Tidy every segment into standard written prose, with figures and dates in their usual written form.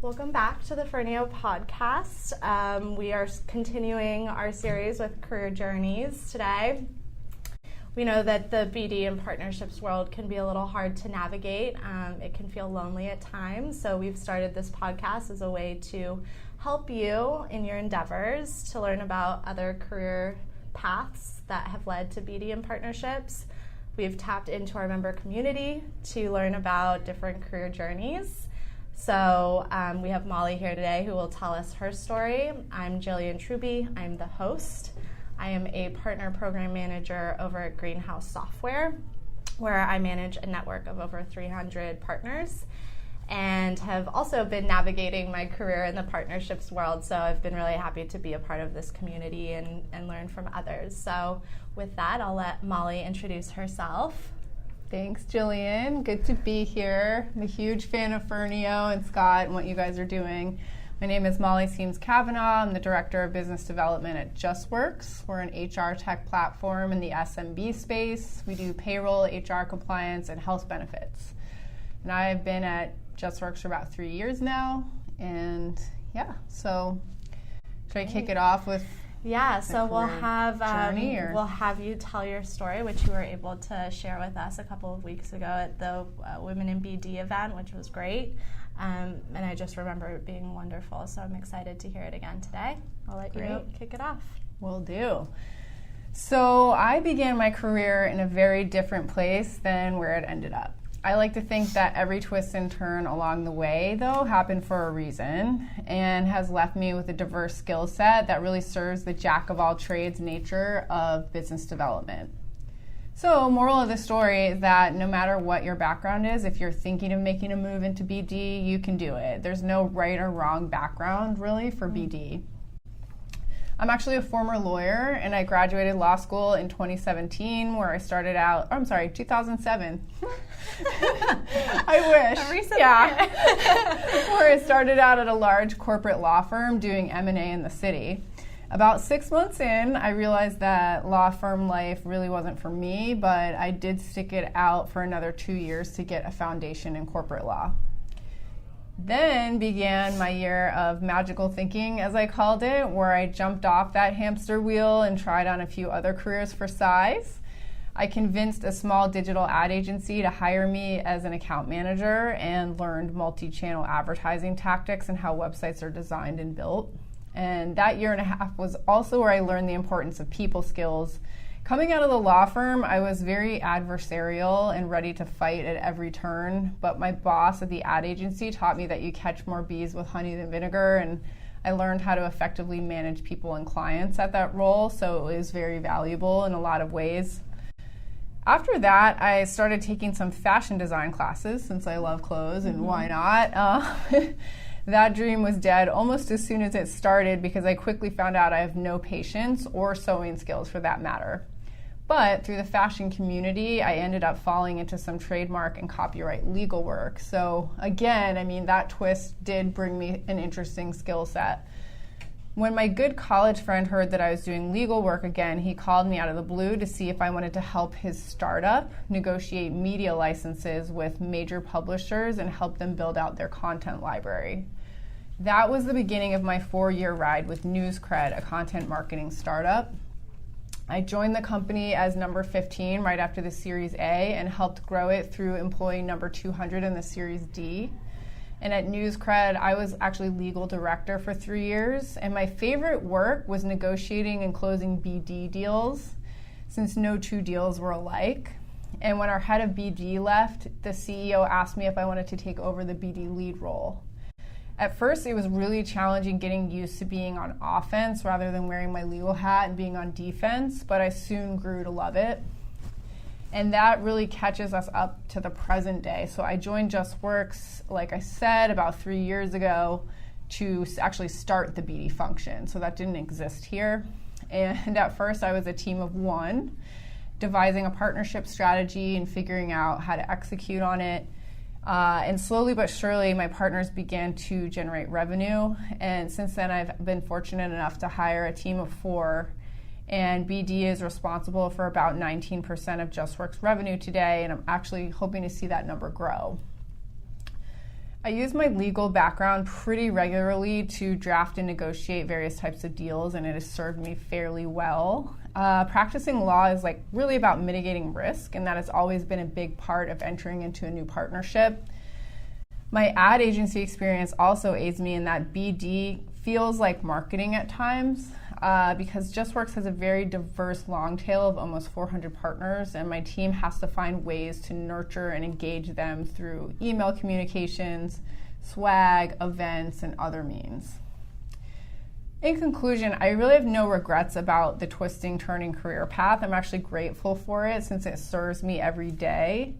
Welcome back to the Fernio podcast. We are continuing our series with career journeys today. We know that the BD and partnerships world can be a little hard to navigate. It can feel lonely at times, so we've started this podcast as a way to help you in your endeavors to learn about other career paths that have led to BD and partnerships. We've tapped into our member community to learn about different career journeys. So we have Molly here today who will tell us her story. I'm Jillian Truby. I'm the host. I am a partner program manager over at Greenhouse Software, where I manage a network of over 300 partners and have also been navigating my career in the partnerships world. So I've been really happy to be a part of this community and learn from others. So with that, I'll let Molly introduce herself. Thanks, Jillian. Good to be here. I'm a huge fan of Fernio and Scott and what you guys are doing. My name is Molly Seams-Cavanaugh. I'm the Director of Business Development at JustWorks. We're an HR tech platform in the SMB space. We do payroll, HR compliance, and health benefits. And I've been at JustWorks for about 3 years now. And yeah, so should I kick it off with so we'll have you tell your story, which you were able to share with us a couple of weeks ago at the Women in BD event, which was great. And I just remember it being wonderful, so I'm excited to hear it again today. I'll let you kick it off. Will do. So I began my career in a very different place than where it ended up. I like to think that every twist and turn along the way, though, happened for a reason and has left me with a diverse skill set that really serves the jack-of-all-trades nature of business development. So, moral of the story is that no matter what your background is, if you're thinking of making a move into BD, you can do it. There's no right or wrong background, really, for BD. I'm actually a former lawyer, and I graduated law school in 2017, where I started out, 2007. I wish. Recently. Yeah. Where I started out at a large corporate law firm doing M&A in the city. About 6 months in, I realized that law firm life really wasn't for me, but I did stick it out for another 2 years to get a foundation in corporate law. Then began my year of magical thinking, as I called it, where I jumped off that hamster wheel and tried on a few other careers for size. I convinced a small digital ad agency to hire me as an account manager and learned multi-channel advertising tactics and how websites are designed and built. And that year and a half was also where I learned the importance of people skills. Coming out of the law firm, I was very adversarial and ready to fight at every turn, but my boss at the ad agency taught me that you catch more bees with honey than vinegar, and I learned how to effectively manage people and clients at that role, so it was very valuable in a lot of ways. After that, I started taking some fashion design classes, since I love clothes, and why not? That dream was dead almost as soon as it started because I quickly found out I have no patience or sewing skills for that matter. But through the fashion community, I ended up falling into some trademark and copyright legal work. So again, that twist did bring me an interesting skill set. When my good college friend heard that I was doing legal work again, he called me out of the blue to see if I wanted to help his startup negotiate media licenses with major publishers and help them build out their content library. That was the beginning of my 4-year ride with NewsCred, a content marketing startup. I joined the company as number 15 right after the Series A and helped grow it through employee number 200 in the Series D. And at NewsCred, I was actually legal director for 3 years, and my favorite work was negotiating and closing BD deals, since no two deals were alike. And when our head of BD left, the CEO asked me if I wanted to take over the BD lead role. At first, it was really challenging getting used to being on offense rather than wearing my legal hat and being on defense, but I soon grew to love it. And that really catches us up to the present day. So I joined JustWorks, like I said, about 3 years ago to actually start the BD function. So that didn't exist here. And at first, I was a team of one, devising a partnership strategy and figuring out how to execute on it. And slowly but surely, my partners began to generate revenue. And since then, I've been fortunate enough to hire a team of 4. And BD is responsible for about 19% of JustWorks revenue today. And I'm actually hoping to see that number grow. I use my legal background pretty regularly to draft and negotiate various types of deals, and it has served me fairly well. Practicing law is like really about mitigating risk, and that has always been a big part of entering into a new partnership. My ad agency experience also aids me in that BD feels like marketing at times, because JustWorks has a very diverse long tail of almost 400 partners, and my team has to find ways to nurture and engage them through email communications, swag, events, and other means. In conclusion, I really have no regrets about the twisting, turning career path. I'm actually grateful for it since it serves me every day.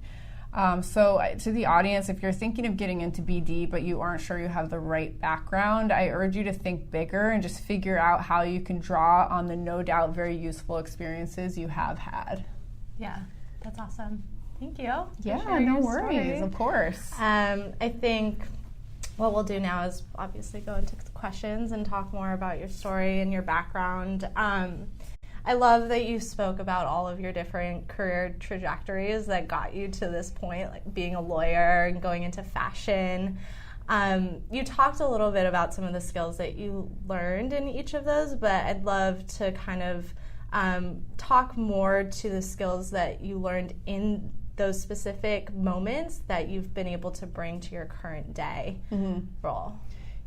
So to the audience, if you're thinking of getting into BD but you aren't sure you have the right background, I urge you to think bigger and just figure out how you can draw on the no doubt very useful experiences you have had. Yeah, that's awesome. Thank you. Yeah, no worries, of course. I think what we'll do now is obviously go into the questions and talk more about your story and your background. I love that you spoke about all of your different career trajectories that got you to this point, like being a lawyer and going into fashion. You talked a little bit about some of the skills that you learned in each of those, but I'd love to kind of talk more to the skills that you learned in those specific moments that you've been able to bring to your current day role.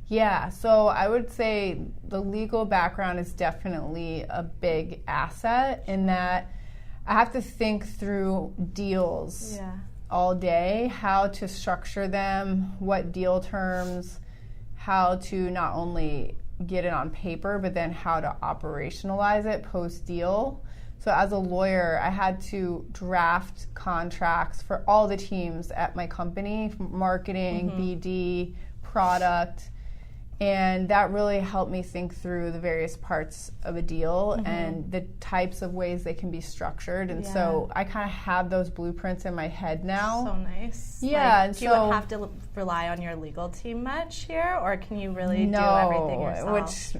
Yeah, so I would say the legal background is definitely a big asset in that I have to think through deals all day, how to structure them, what deal terms, how to not only get it on paper, but then how to operationalize it post-deal. So as a lawyer, I had to draft contracts for all the teams at my company, marketing, BD, product. And that really helped me think through the various parts of a deal and the types of ways they can be structured. And so I kind of have those blueprints in my head now. So nice. Yeah. Like, do you have to rely on your legal team much here, or can you really do everything yourself?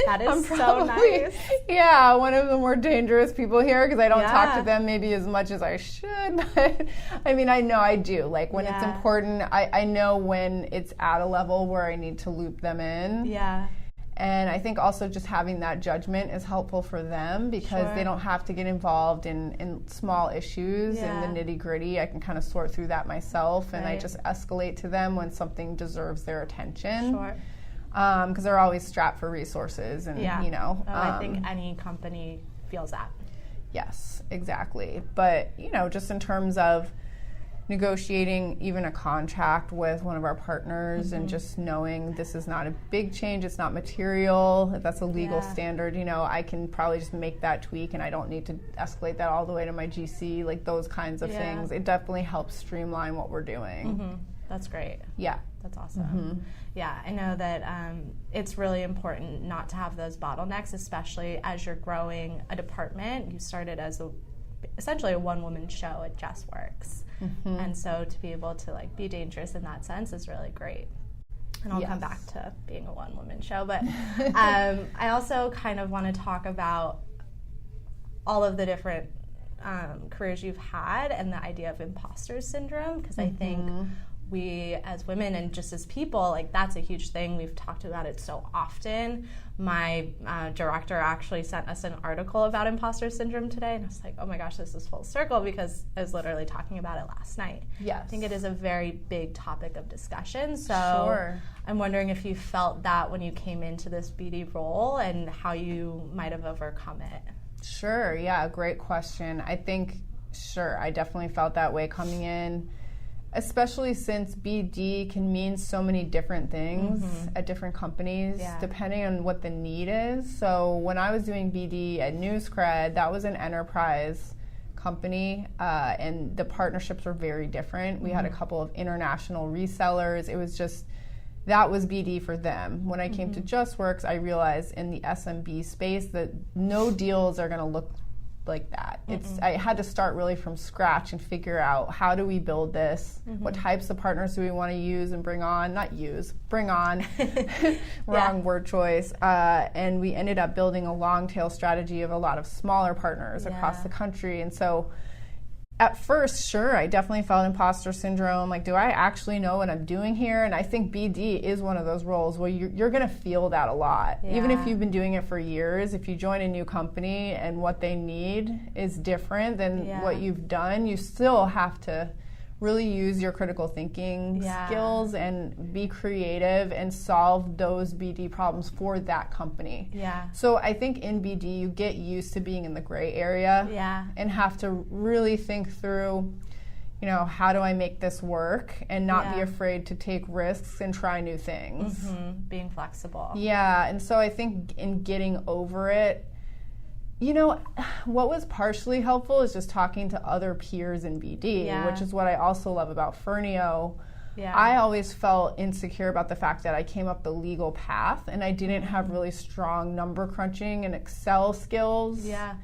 That is so nice. Yeah, one of the more dangerous people here because I don't talk to them maybe as much as I should. But I mean, I know I do. Like when it's important, I know when it's at a level where I need to loop them in. Yeah. And I think also just having that judgment is helpful for them because they don't have to get involved in small issues and the nitty gritty. I can kind of sort through that myself and I just escalate to them when something deserves their attention. Sure. Because they're always strapped for resources and, you know. I think any company feels that. Yes, exactly. But, you know, just in terms of negotiating even a contract with one of our partners and just knowing this is not a big change, it's not material, if that's a legal standard, you know, I can probably just make that tweak and I don't need to escalate that all the way to my GC, like those kinds of things. It definitely helps streamline what we're doing. That's great. Yeah. That's awesome. Yeah, I know that it's really important not to have those bottlenecks, especially as you're growing a department. You started as essentially a one-woman show at JustWorks. And so to be able to like be dangerous in that sense is really great. And I'll come back to being a one-woman show. But I also kind of want to talk about all of the different careers you've had and the idea of imposter syndrome, because I think we as women and just as people, like that's a huge thing. We've talked about it so often. My director actually sent us an article about imposter syndrome today, and I was like, oh my gosh, this is full circle because I was literally talking about it last night. Yes. I think it is a very big topic of discussion. So I'm wondering if you felt that when you came into this BD role and how you might have overcome it. Sure, yeah, great question. I think, I definitely felt that way coming in. Especially since BD can mean so many different things at different companies, depending on what the need is. So when I was doing BD at NewsCred, that was an enterprise company, and the partnerships were very different. We had a couple of international resellers. It was just, that was BD for them. When I came to JustWorks, I realized in the SMB space that no deals are going to look like that. I had to start really from scratch and figure out how do we build this, what types of partners do we want to use and bring on, wrong word choice, and we ended up building a long tail strategy of a lot of smaller partners across the country. And so At first, sure, I definitely felt imposter syndrome. Like, do I actually know what I'm doing here? And I think BD is one of those roles where you're going to feel that a lot. Yeah. Even if you've been doing it for years, if you join a new company and what they need is different than what you've done, you still have to really use your critical thinking skills and be creative and solve those BD problems for that company. Yeah. So I think in BD you get used to being in the gray area and have to really think through, you know, how do I make this work and not be afraid to take risks and try new things. Being flexible. Yeah, and so I think in getting over it, you know, what was partially helpful is just talking to other peers in BD, which is what I also love about Fernio. Yeah. I always felt insecure about the fact that I came up the legal path and I didn't have really strong number crunching and Excel skills. Yeah.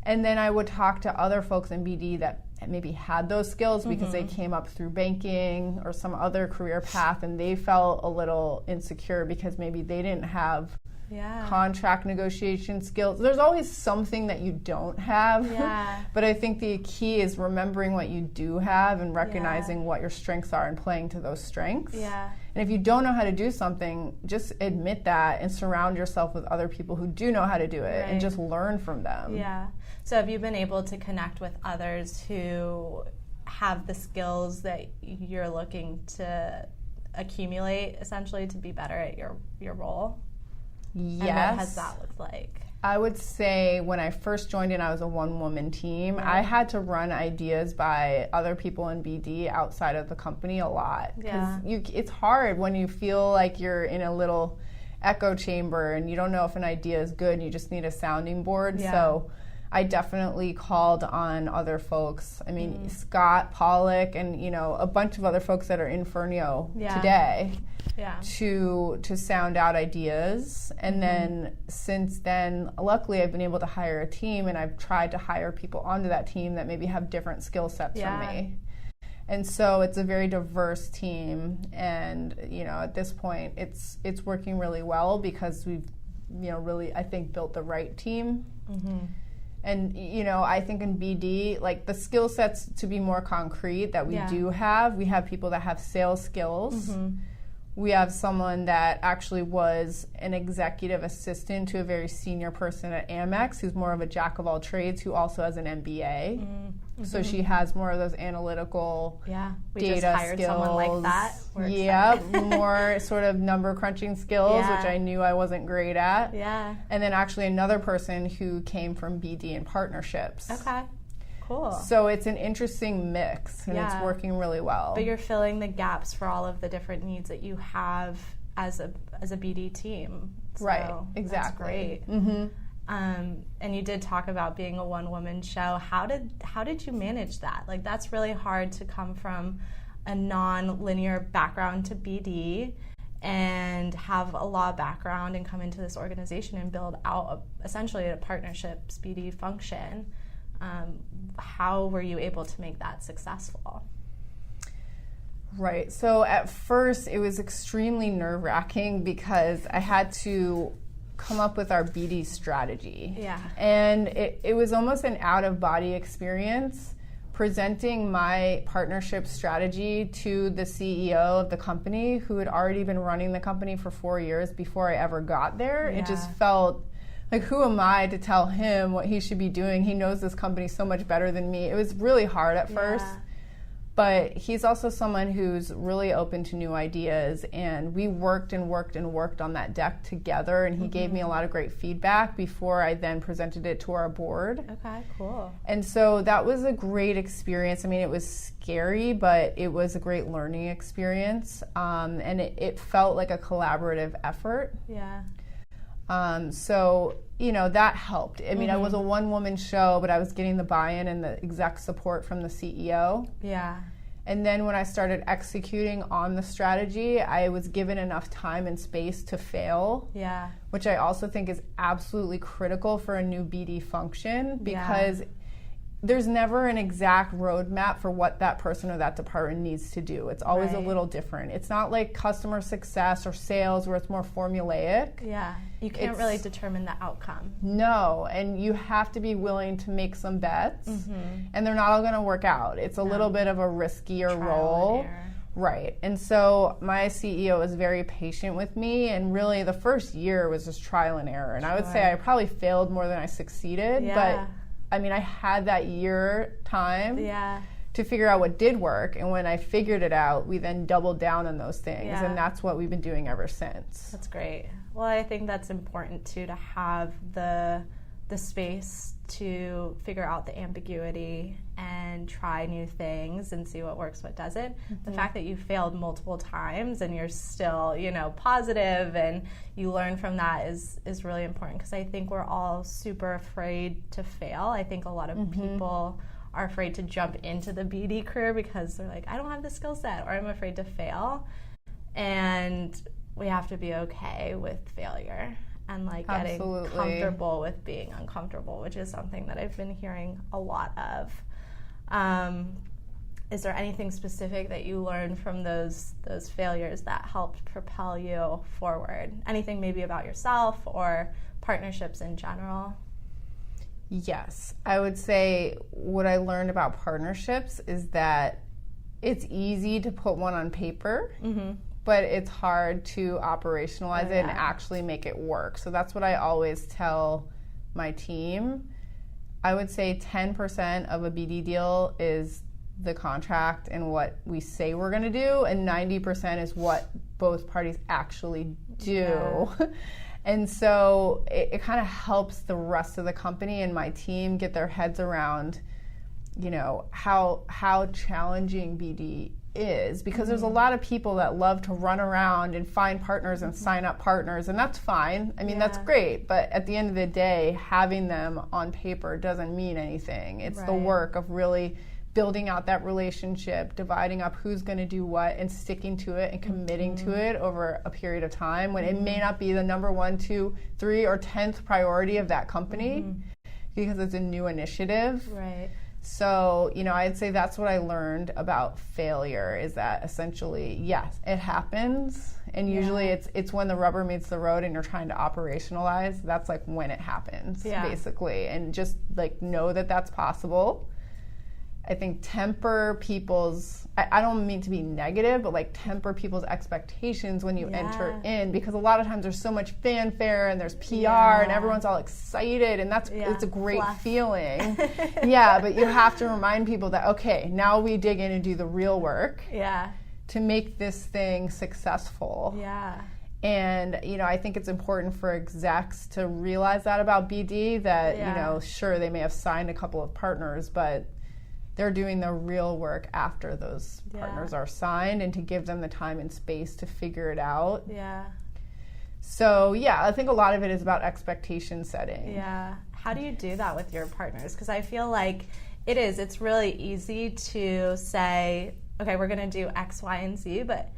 And then I would talk to other folks in BD that maybe had those skills because they came up through banking or some other career path and they felt a little insecure because maybe they didn't have contract negotiation skills. There's always something that you don't have. Yeah. But I think the key is remembering what you do have and recognizing what your strengths are and playing to those strengths. Yeah. And if you don't know how to do something, just admit that and surround yourself with other people who do know how to do it and just learn from them. Yeah. So have you been able to connect with others who have the skills that you're looking to accumulate essentially to be better at your role? Yes. And what has that looked like? I would say when I first joined in, I was a one-woman team. I had to run ideas by other people in BD outside of the company a lot. Because it's hard when you feel like you're in a little echo chamber and you don't know if an idea is good and you just need a sounding board. Yeah. So I definitely called on other folks. I mean, Scott Pollock and, you know, a bunch of other folks that are in Fernio today. Yeah. To sound out ideas. And then since then, luckily I've been able to hire a team and I've tried to hire people onto that team that maybe have different skill sets from me. And so it's a very diverse team and, you know, at this point it's working really well because we've, you know, really, I think, built the right team. And, you know, I think in BD, like the skill sets to be more concrete that we do have, we have people that have sales skills. We have someone that actually was an executive assistant to a very senior person at Amex who's more of a jack of all trades who also has an MBA. So she has more of those analytical we data just hired skills. Someone like that. More sort of number crunching skills, which I knew I wasn't great at. Yeah. And then actually another person who came from BD and partnerships. Okay. Cool. So it's an interesting mix, and it's working really well. But you're filling the gaps for all of the different needs that you have as a BD team. So right. Exactly. That's great. And you did talk about being a one-woman show. How did you manage that? Like, that's really hard to come from a non-linear background to BD and have a law background and come into this organization and build out essentially a partnerships BD function. How were you able to make that successful? Right. So at first it was extremely nerve-wracking because I had to come up with our BD strategy. Yeah. And it was almost an out-of-body experience presenting my partnership strategy to the CEO of the company who had already been running the company for 4 years before I ever got there. It just felt like, who am I to tell him what he should be doing? He knows this company so much better than me. It was really hard at first. But he's also someone who's really open to new ideas. And we worked and worked and worked on that deck together. And he gave me a lot of great feedback before I then presented it to our board. Okay, cool. And so that was a great experience. I mean, it was scary, but it was a great learning experience. And it felt like a collaborative effort. Yeah. So, you know, that helped. I mean, I was a one-woman show, but I was getting the buy-in and the exec support from the CEO. Yeah. And then when I started executing on the strategy, I was given enough time and space to fail. Yeah. Which I also think is absolutely critical for a new BD function because there's never an exact roadmap for what that person or that department needs to do. It's always a little different. It's not like customer success or sales where it's more formulaic. Yeah, you can't really determine the outcome. No, and you have to be willing to make some bets, and they're not all going to work out. It's a little bit of a riskier role. Right. And so my CEO was very patient with me, and really the first year was just trial and error. And I would say I probably failed more than I succeeded, but I mean, I had that year time to figure out what did work, and when I figured it out, we then doubled down on those things, and that's what we've been doing ever since. That's great. Well, I think that's important too, to have the space to figure out the ambiguity and try new things and see what works, what doesn't. The fact that you failed multiple times and you're still, positive and you learn from that is really important, because I think we're all super afraid to fail. I think a lot of people are afraid to jump into the BD career because they're like, I don't have the skill set, or I'm afraid to fail. And we have to be okay with failure and getting comfortable with being uncomfortable, which is something that I've been hearing a lot of. Is there anything specific that you learned from those failures that helped propel you forward? Anything maybe about yourself or partnerships in general? Yes, I would say what I learned about partnerships is that it's easy to put one on paper, but it's hard to operationalize it and actually make it work. So that's what I always tell my team. I would say 10% of a BD deal is the contract and what we say we're going to do, and 90% is what both parties actually do. And so it kind of helps the rest of the company and my team get their heads around, how challenging BD is, because there's a lot of people that love to run around and find partners and sign up partners, and that's fine. I mean, that's great, but at the end of the day, having them on paper doesn't mean anything. It's the work of really building out that relationship, dividing up who's going to do what, and sticking to it and committing to it over a period of time when it may not be the number 1, 2, 3, or 10th priority of that company because it's a new initiative. Right. So, I'd say that's what I learned about failure, is that essentially, yes, it happens. And usually it's when the rubber meets the road and you're trying to operationalize. That's when it happens, basically. And just know that that's possible. I think temper people's, I don't mean to be negative, but temper people's expectations when you enter in, because a lot of times there's so much fanfare and there's PR and everyone's all excited, and it's a great feeling. But you have to remind people that, okay, now we dig in and do the real work to make this thing successful. And, I think it's important for execs to realize that about BD, that, sure, they may have signed a couple of partners, but they're doing the real work after those partners are signed, and to give them the time and space to figure it out. So, I think a lot of it is about expectation setting. How do you do that with your partners? Because I feel like it's really easy to say, okay, we're going to do X, Y, and Z, but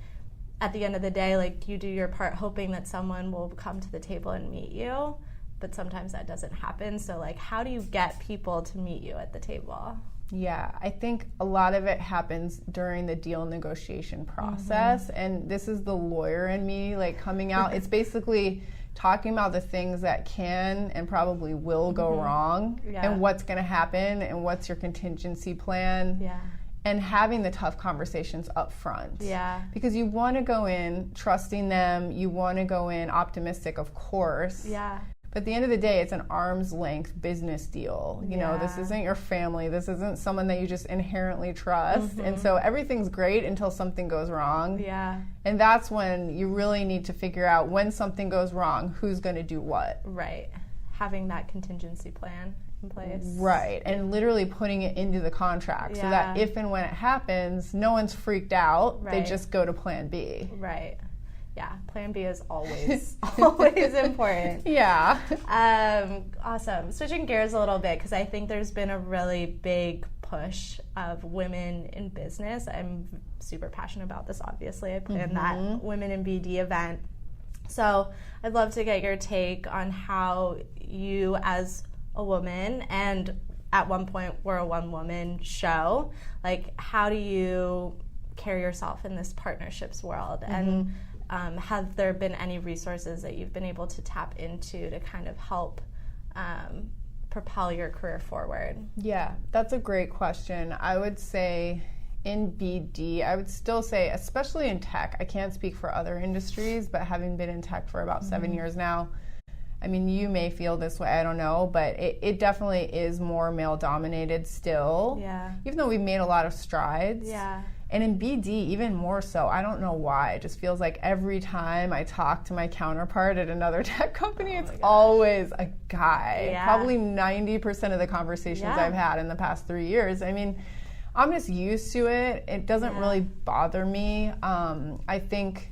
at the end of the day, you do your part hoping that someone will come to the table and meet you, but sometimes that doesn't happen. So, how do you get people to meet you at the table? I think a lot of it happens during the deal negotiation process, and this is the lawyer in me coming out. It's basically talking about the things that can and probably will go wrong, and what's going to happen, and what's your contingency plan, and having the tough conversations up front. Because you want to go in trusting them, you want to go in optimistic, of course. But at the end of the day, it's an arm's length business deal. This isn't your family. This isn't someone that you just inherently trust. And so everything's great until something goes wrong. And that's when you really need to figure out, when something goes wrong, who's going to do what. Right. Having that contingency plan in place. Right. And literally putting it into the contract so that if and when it happens, no one's freaked out. They just go to plan B. Right. Plan B is always important. Awesome. Switching gears a little bit, because I think there's been a really big push of women in business. I'm super passionate about this, obviously. I planned that Women in BD event. So I'd love to get your take on how you, as a woman, and at one point were a one-woman show. Like, how do you carry yourself in this partnerships world? And have there been any resources that you've been able to tap into to kind of help propel your career forward? Yeah, that's a great question. I would say in BD, I would still say, especially in tech, I can't speak for other industries, but having been in tech for about 7 years now, I mean, you may feel this way, I don't know, but it definitely is more male-dominated still. Yeah. Even though we've made a lot of strides. Yeah. And in BD, even more so. I don't know why. It just feels like every time I talk to my counterpart at another tech company, it's always a guy. Yeah. Probably 90% of the conversations I've had in the past 3 years. I mean, I'm just used to it. It doesn't really bother me. I think,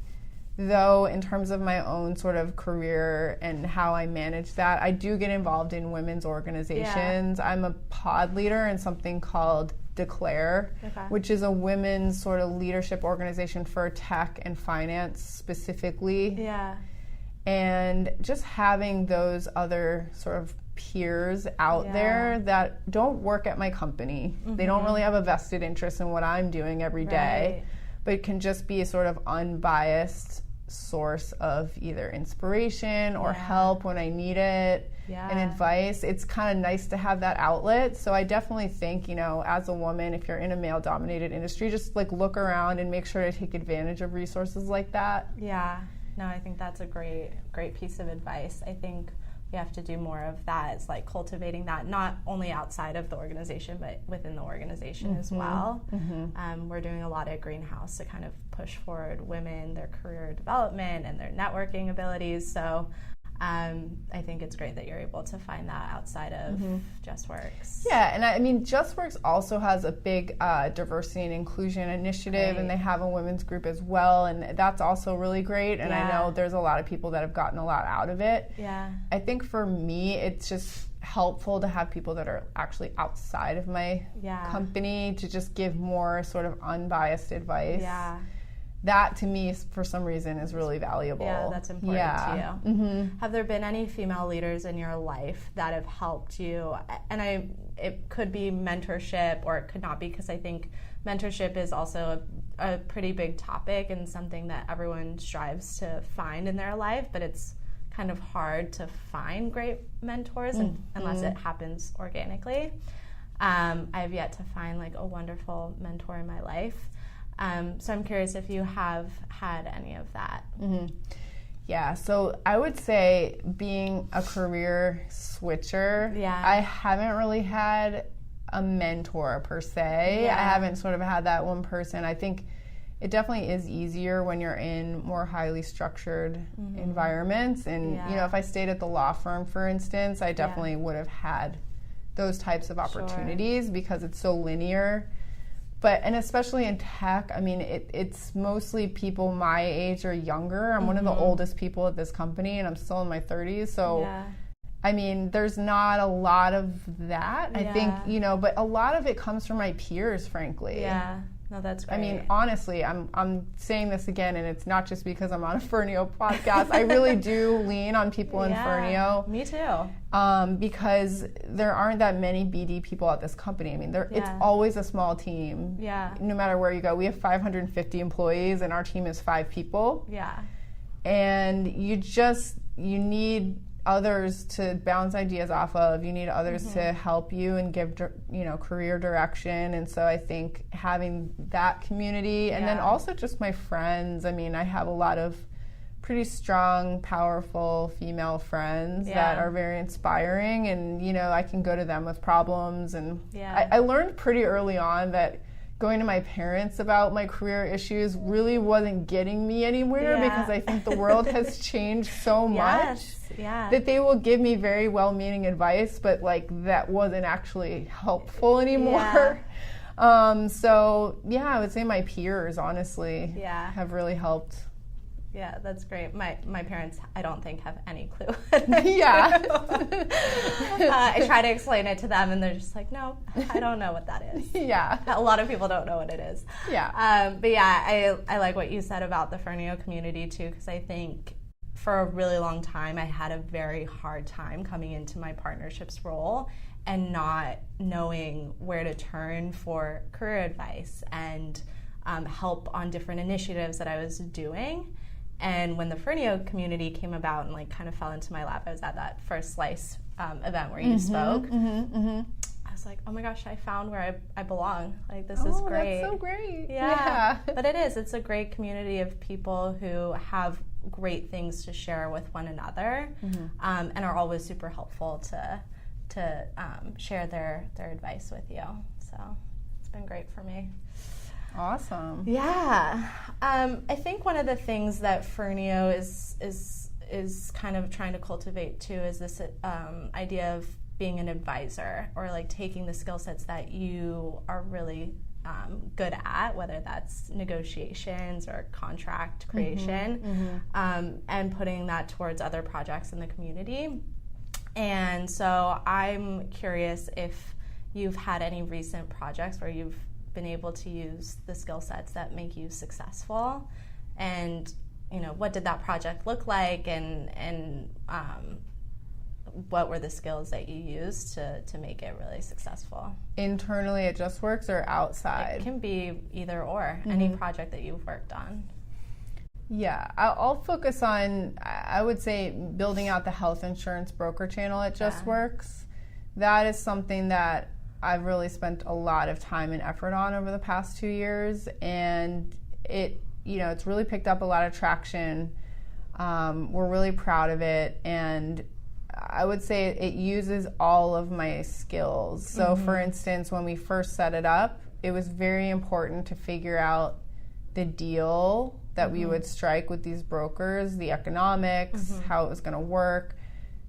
though, in terms of my own sort of career and how I manage that, I do get involved in women's organizations. Yeah. I'm a pod leader in something called Declare, which is a women's sort of leadership organization for tech and finance specifically. Yeah. And just having those other sort of peers out there that don't work at my company. They don't really have a vested interest in what I'm doing every day, but can just be a sort of unbiased source of either inspiration or help when I need it and advice. It's kind of nice to have that outlet. So I definitely think, you know, as a woman, if you're in a male-dominated industry, just like look around and make sure to take advantage of resources like that. Yeah. No, I think that's a great piece of advice. I think we have to do more of that. It's like cultivating that, not only outside of the organization, but within the organization as well. We're doing a lot at Greenhouse to kind of push forward women, their career development, and their networking abilities. So I think it's great that you're able to find that outside of JustWorks. Yeah, and I mean, JustWorks also has a big diversity and inclusion initiative, and they have a women's group as well, and that's also really great. And I know there's a lot of people that have gotten a lot out of it. Yeah. I think for me, it's just helpful to have people that are actually outside of my company to just give more sort of unbiased advice. Yeah. That, to me, for some reason, is really valuable. Yeah, that's important to you. Have there been any female leaders in your life that have helped you? And it could be mentorship, or it could not be, because I think mentorship is also a pretty big topic and something that everyone strives to find in their life, but it's kind of hard to find great mentors unless it happens organically. I've yet to find like a wonderful mentor in my life. So I'm curious if you have had any of that. Yeah, so I would say being a career switcher, I haven't really had a mentor per se. I haven't sort of had that one person. I think it definitely is easier when you're in more highly structured environments. And, you know, if I stayed at the law firm, for instance, I definitely would have had those types of opportunities because it's so linear. But, and especially in tech, I mean, it's mostly people my age or younger. I'm one of the oldest people at this company, and I'm still in my 30s. So, I mean, there's not a lot of that. I think, you know, but a lot of it comes from my peers, frankly. Yeah. No, that's great. I mean, honestly, I'm saying this again, and it's not just because I'm on a Fernio podcast. I really do lean on people in Fernio. Me too. Because there aren't that many BD people at this company. I mean, it's always a small team. Yeah. No matter where you go. We have 550 employees, and our team is 5 people. Yeah. And you need others to bounce ideas off of. You need others to help you and give, you know, career direction. And so I think having that community, and then also just my friends. I mean, I have a lot of pretty strong, powerful female friends that are very inspiring, and, you know, I can go to them with problems. And I learned pretty early on that going to my parents about my career issues really wasn't getting me anywhere, because I think the world has changed so much that they will give me very well-meaning advice, but like that wasn't actually helpful anymore. So I would say my peers, honestly, have really helped. Yeah, that's great. My parents, I don't think, have any clue. I try to explain it to them, and they're just like, no, I don't know what that is. A lot of people don't know what it is. But I like what you said about the Fernio community, too, because I think for a really long time, I had a very hard time coming into my partnerships role and not knowing where to turn for career advice and help on different initiatives that I was doing. And when the Fernio community came about and like kind of fell into my lap, I was at that first Slice event where you spoke. I was like, oh my gosh, I found where I belong. Like, this is great. That's so great. Yeah. But it is. It's a great community of people who have great things to share with one another, and are always super helpful to share their advice with you. So it's been great for me. Awesome. Yeah. I think one of the things that Fernio is kind of trying to cultivate too is this idea of being an advisor, or like taking the skill sets that you are really good at, whether that's negotiations or contract creation, and putting that towards other projects in the community. And so I'm curious if you've had any recent projects where you've been able to use the skill sets that make you successful, and what did that project look like, and what were the skills that you used to make it really successful? Internally at JustWorks or outside? It can be either or, any project that you've worked on. Yeah, I'll focus on, I would say, building out the health insurance broker channel at JustWorks. That is something that I've really spent a lot of time and effort on over the past 2 years, and it's really picked up a lot of traction. We're really proud of it, and I would say it uses all of my skills. So for instance, when we first set it up, it was very important to figure out the deal that we would strike with these brokers, the economics, how it was going to work.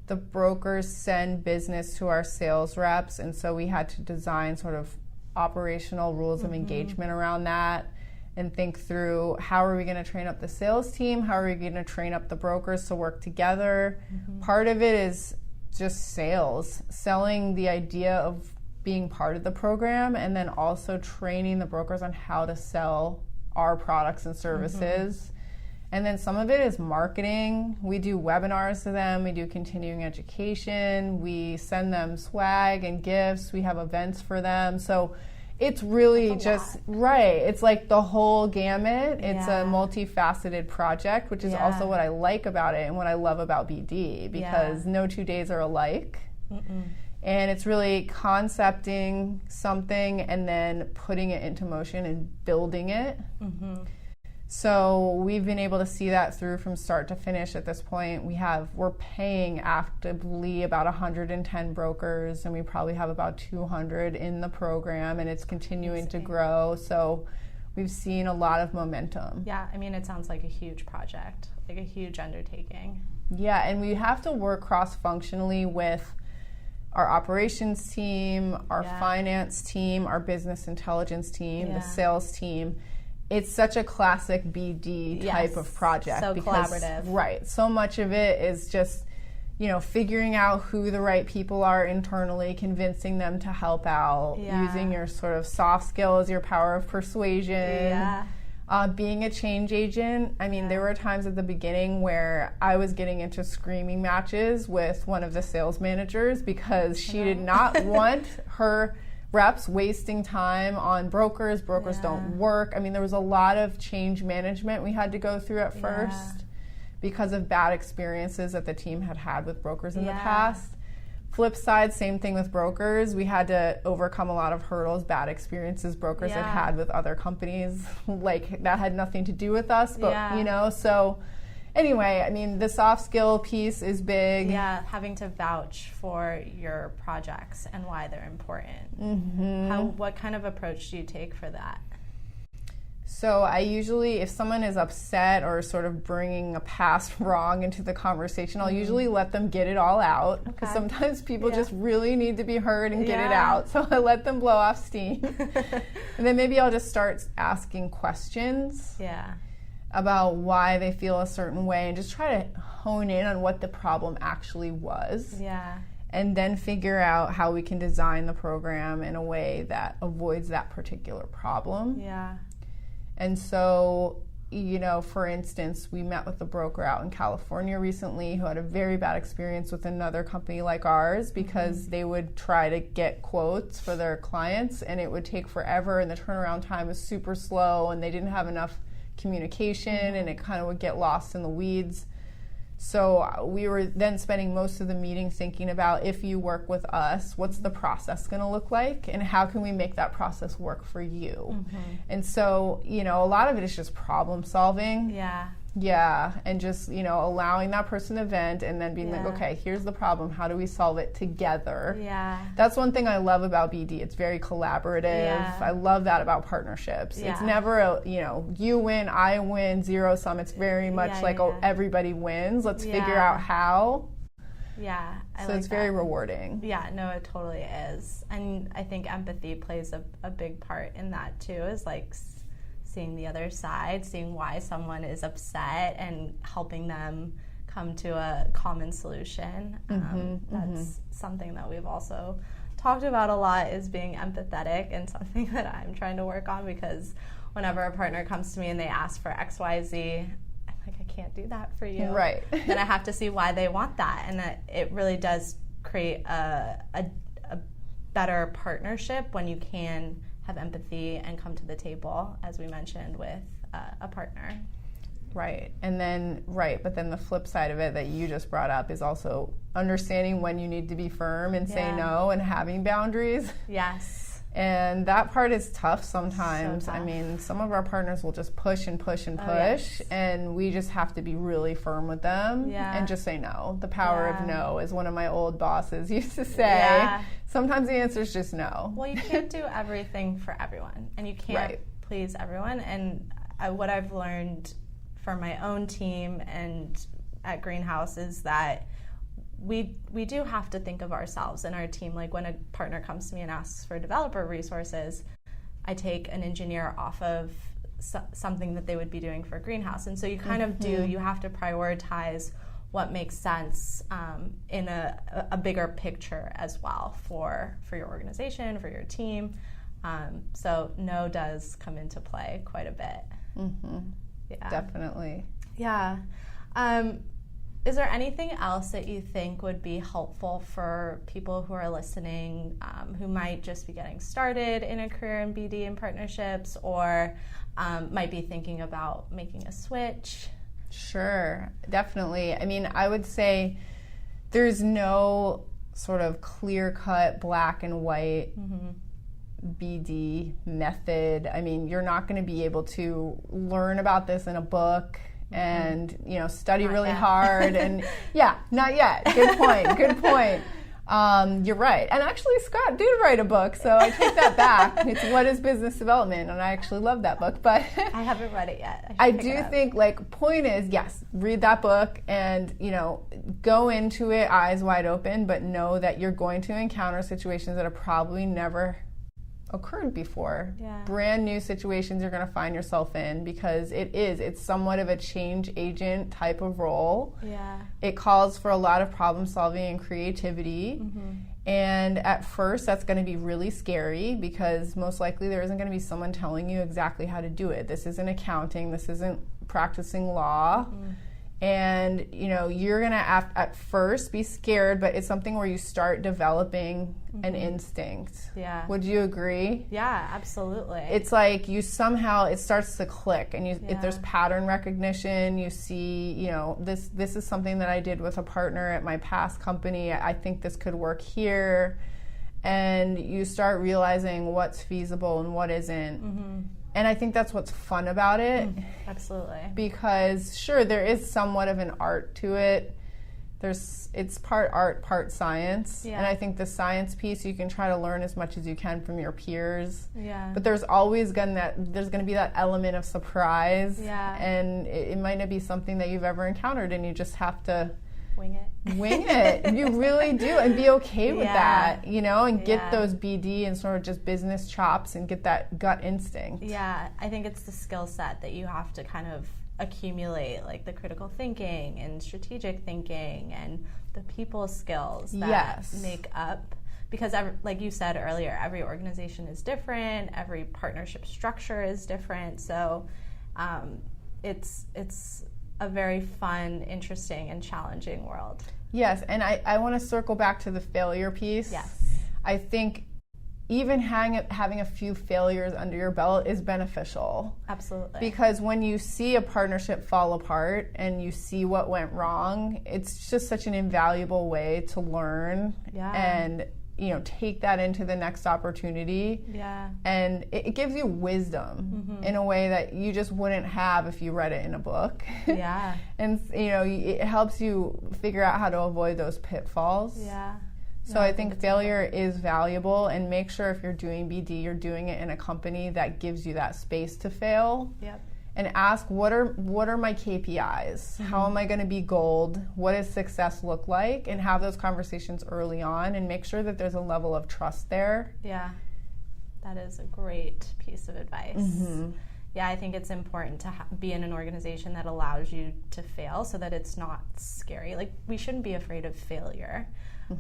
The brokers send business to our sales reps, and so we had to design sort of operational rules of engagement around that, and think through how are we going to train up the sales team, how are we going to train up the brokers to work together. Part of it is just sales, selling the idea of being part of the program, and then also training the brokers on how to sell our products and services. And then some of it is marketing. We do webinars to them, we do continuing education, we send them swag and gifts, we have events for them. So it's really just, right, it's like the whole gamut. It's a multifaceted project, which is also what I like about it and what I love about BD, because no 2 days are alike. And it's really concepting something and then putting it into motion and building it. So we've been able to see that through from start to finish at this point. We're paying actively about 110 brokers, and we probably have about 200 in the program, and it's continuing to grow. So we've seen a lot of momentum. Yeah, I mean, it sounds like a huge project, like a huge undertaking. Yeah, and we have to work cross-functionally with our operations team, our finance team, our business intelligence team, the sales team. It's such a classic BD type of project. So collaborative. Right. So much of it is just, figuring out who the right people are internally, convincing them to help out, using your sort of soft skills, your power of persuasion, being a change agent. I mean, there were times at the beginning where I was getting into screaming matches with one of the sales managers because she did not want her reps wasting time on brokers. Brokers don't work. I mean, there was a lot of change management we had to go through at first because of bad experiences that the team had with brokers in the past. Flip side, same thing with brokers. We had to overcome a lot of hurdles, bad experiences brokers had with other companies. Like, that had nothing to do with us, but, so anyway, I mean, the soft skill piece is big. Yeah, having to vouch for your projects and why they're important. What kind of approach do you take for that? So I usually, if someone is upset or sort of bringing a past wrong into the conversation, I'll usually let them get it all out, because sometimes people just really need to be heard and get it out. So I let them blow off steam. And then maybe I'll just start asking questions about why they feel a certain way, and just try to hone in on what the problem actually was. And then figure out how we can design the program in a way that avoids that particular problem. And so for instance, we met with a broker out in California recently who had a very bad experience with another company like ours because they would try to get quotes for their clients and it would take forever and the turnaround time was super slow and they didn't have enough communication and it kind of would get lost in the weeds. So we were then spending most of the meeting thinking about, if you work with us, what's the process going to look like and how can we make that process work for you? And so, a lot of it is just problem solving. Yeah, and just, allowing that person to vent and then being like, okay, here's the problem. How do we solve it together? That's one thing I love about BD. It's very collaborative. I love that about partnerships. It's never you win, I win, zero sum. It's very much everybody wins. Let's figure out how. So it's very rewarding. Yeah, no, it totally is. And I think empathy plays a big part in that too, is like seeing the other side, seeing why someone is upset and helping them come to a common solution. That's something that we've also talked about a lot, is being empathetic, and something that I'm trying to work on, because whenever a partner comes to me and they ask for XYZ, I'm like, I can't do that for you. Right. Then I have to see why they want that, and that it really does create a better partnership when you can have empathy and come to the table, as we mentioned, with a partner. Right. And then, but then the flip side of it that you just brought up is also understanding when you need to be firm and say no, and having boundaries. Yes. And that part is tough sometimes. So tough. I mean, some of our partners will just push and push and push, and we just have to be really firm with them and just say no. The power of no, as one of my old bosses used to say. Sometimes the answer is just no. Well, you can't do everything for everyone, and you can't please everyone. And what I've learned for my own team and at Greenhouse is that we do have to think of ourselves and our team. Like when a partner comes to me and asks for developer resources, I take an engineer off of something that they would be doing for Greenhouse. And so you kind of you have to prioritize what makes sense in a bigger picture as well for your organization, for your team. So no does come into play quite a bit. Yeah. Definitely. Yeah. Is there anything else that you think would be helpful for people who are listening, who might just be getting started in a career in BD and partnerships, or might be thinking about making a switch? Sure, definitely. I mean, I would say there's no sort of clear-cut black and white BD method. I mean, you're not going to be able to learn about this in a book and, study really hard. And not yet. Good point. You're right. And actually, Scott did write a book, so I take that back. It's What is Business Development? And I actually love that book. But I haven't read it yet. I do think, point is, yes, read that book and, go into it eyes wide open, but know that you're going to encounter situations that have probably never occurred before. Brand new situations you're going to find yourself in, because it's somewhat of a change agent type of role. It calls for a lot of problem solving and creativity, and at first that's going to be really scary, because most likely there isn't going to be someone telling you exactly how to do it. This isn't accounting, this isn't practicing law. And you're gonna at first be scared, but it's something where you start developing an instinct. Would you agree? Yeah, absolutely. It's like it starts to click, and if there's pattern recognition. You see, this is something that I did with a partner at my past company. I think this could work here, and you start realizing what's feasible and what isn't. And I think that's what's fun about it. Absolutely. Because, sure, there is somewhat of an art to it. It's part art, part science. And I think the science piece, you can try to learn as much as you can from your peers. But there's always going to be that element of surprise. And it might not be something that you've ever encountered, and you just have to wing it. You really do, and be okay with that, and get those BD and sort of just business chops and get that gut instinct. I think it's the skill set that you have to kind of accumulate, like the critical thinking and strategic thinking and the people skills that make up, because like you said earlier, every organization is different, every partnership structure is different, so it's a very fun, interesting, and challenging world. Yes, and I want to circle back to the failure piece. Yes. I think even having a few failures under your belt is beneficial. Absolutely. Because when you see a partnership fall apart and you see what went wrong, it's just such an invaluable way to learn and take that into the next opportunity. Yeah. And it gives you wisdom in a way that you just wouldn't have if you read it in a book. Yeah. And it helps you figure out how to avoid those pitfalls. Yeah. So I think failure is valuable, and make sure if you're doing BD, you're doing it in a company that gives you that space to fail. Yep. And ask, what are my KPIs? How am I going to be gold? What does success look like? And have those conversations early on, and make sure that there's a level of trust there. Yeah, that is a great piece of advice. Yeah, I think it's important to be in an organization that allows you to fail so that it's not scary. Like, we shouldn't be afraid of failure.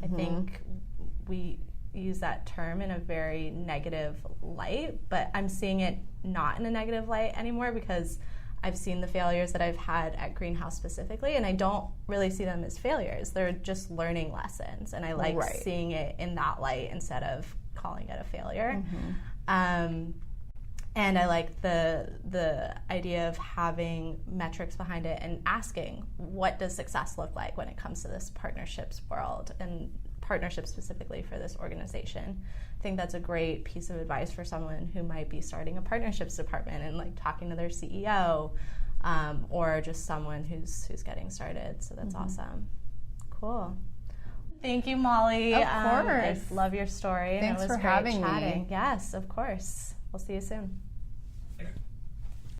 I think we use that term in a very negative light, but I'm seeing it not in a negative light anymore, because I've seen the failures that I've had at Greenhouse specifically, and I don't really see them as failures. They're just learning lessons, and I like seeing it in that light instead of calling it a failure. And I like the idea of having metrics behind it and asking, what does success look like when it comes to this partnerships world, and partnerships specifically for this organization. I think that's a great piece of advice for someone who might be starting a partnerships department and like talking to their CEO, or just someone who's getting started. So that's awesome. Cool. Thank you, Molly. Of course. I love your story. Thanks and it was for great having chatting. me. Yes, of course. We'll see you soon.